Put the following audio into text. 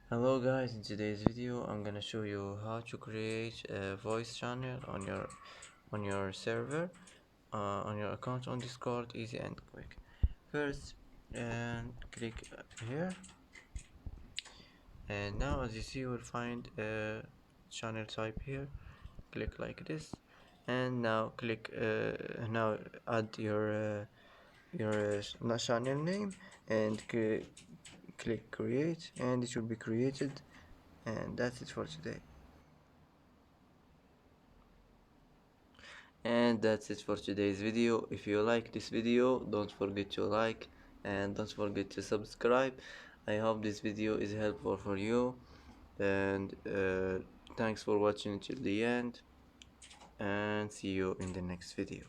Hello guys, in today's video I'm gonna show you how to create a voice channel on your server, on your account on Discord. Easy and quick. First, and click here, and now as you see you will find a channel type here. Click like this, and now click now add your channel name and click create, and it will be created. And that's it for today. And that's it for today's video. If you like this video, don't forget to like and don't forget to subscribe. I hope this video is helpful for you, and thanks for watching till the end, and see you in the next video.